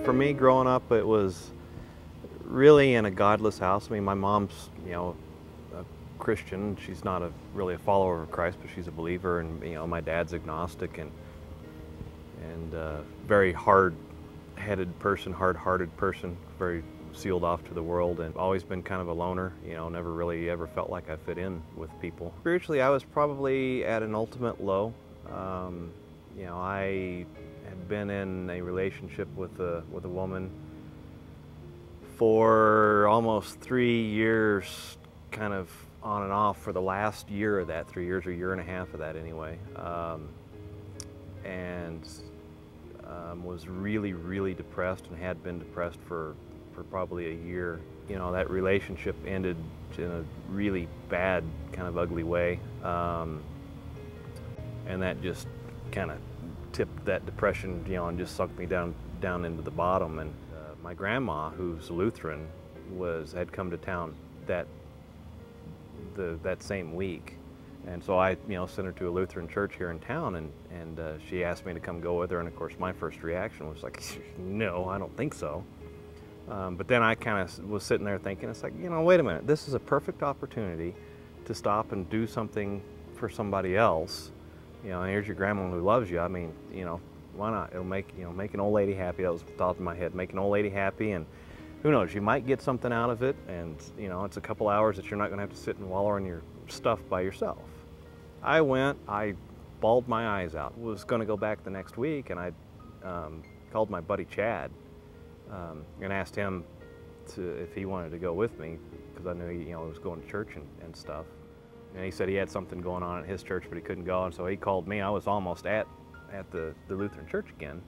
For me, growing up, it was really in a godless house. I mean, my mom's, a Christian. She's not really a follower of Christ, but she's a believer. And my dad's agnostic and very hard-headed person, hard-hearted person, very sealed off to the world, and always been kind of a loner. Never really ever felt like I fit in with people. Spiritually, I was probably at an ultimate low. I had been in a relationship with a woman for almost 3 years, kind of on and off for the last year of that, 3 years or year and a half of that anyway, and was really, really depressed and had been depressed for probably a year. That relationship ended in a really bad, kind of ugly way, and that just kind of tipped that depression, and just sucked me down into the bottom. And my grandma, who's Lutheran, had come to town that same week, and so I sent her to a Lutheran church here in town, and she asked me to come go with her. And of course, my first reaction was like, no, I don't think so. But then I kind of was sitting there thinking, it's like, wait a minute, this is a perfect opportunity to stop and do something for somebody else. And here's your grandma who loves you. I mean, why not? It'll make an old lady happy. That was the thought in my head, make an old lady happy, and who knows, you might get something out of it, and it's a couple hours that you're not going to have to sit and wallow in your stuff by yourself. I went, I bawled my eyes out. Was going to go back the next week, and I called my buddy Chad and asked him if he wanted to go with me, because I knew he was going to church and stuff. And he said he had something going on at his church, but he couldn't go, and so he called me. I was almost at the Lutheran church again,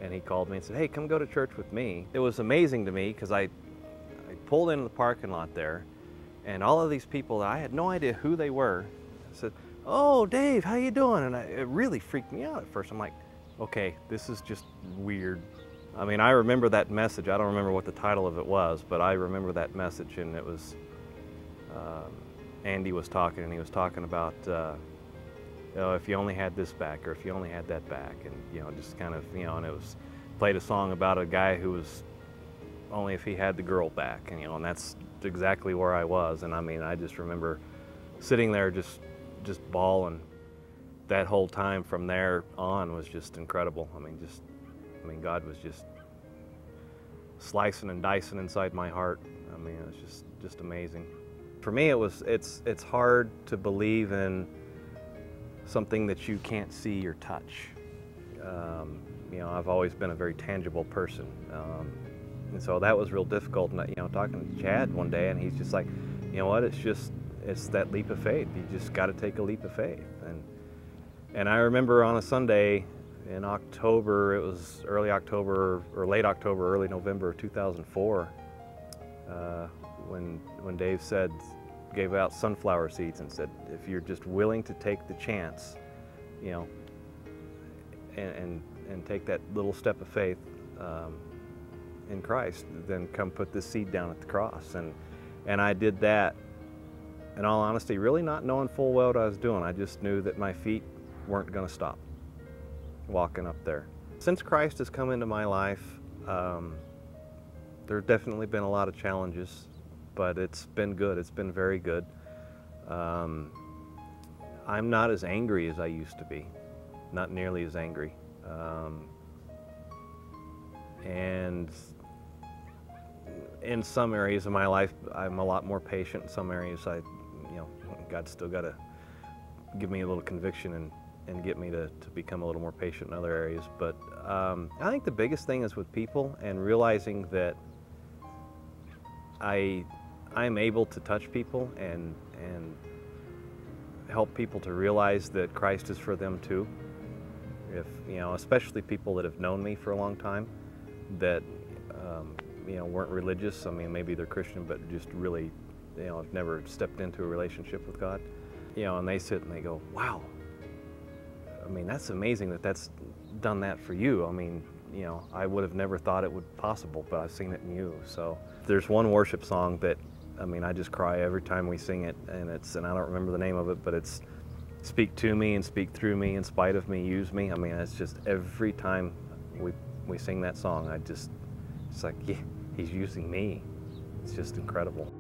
and he called me and said, hey, come go to church with me. It was amazing to me, because I pulled into the parking lot there, and all of these people that I had no idea who they were said, oh, Dave, how you doing? And it really freaked me out at first. I'm like, okay, this is just weird. I mean, I remember that message. I don't remember what the title of it was, but I remember that message, and it was, Andy was talking, and he was talking about, if you only had this back, or if you only had that back, and, just kind of, and it was, played a song about a guy who was, only if he had the girl back, and that's exactly where I was. And I mean, I just remember sitting there just bawling. That whole time from there on was just incredible. I mean, God was just slicing and dicing inside my heart. I mean, it was just amazing. For me, it's hard to believe in something that you can't see or touch. I've always been a very tangible person, and so that was real difficult. And talking to Chad one day, and he's just like, you know what? It's that leap of faith. You just got to take a leap of faith. And I remember on a Sunday in October, it was early October or late October, early November of 2004, when Dave gave out sunflower seeds and said, if you're just willing to take the chance, and take that little step of faith in Christ, then come put this seed down at the cross. And I did that, in all honesty, really not knowing full well what I was doing. I just knew that my feet weren't going to stop walking up there. Since Christ has come into my life, there have definitely been a lot of challenges, but it's been good. It's been very good. I'm not as angry as I used to be, not nearly as angry. And in some areas of my life, I'm a lot more patient. In some areas, God's still got to give me a little conviction and get me to become a little more patient in other areas. But I think the biggest thing is with people, and realizing that I'm able to touch people and help people to realize that Christ is for them too. If especially people that have known me for a long time, that weren't religious. I mean, maybe they're Christian, but just really, have never stepped into a relationship with God. And they sit and they go, wow. I mean, that's amazing that that's done that for you. I mean, I would have never thought it would possible, but I've seen it in you. So there's one worship song that, I mean, I just cry every time we sing it, and I don't remember the name of it, but it's speak to me and speak through me, in spite of me, use me. I mean, it's just every time we sing that song, It's like, yeah, he's using me. It's just incredible.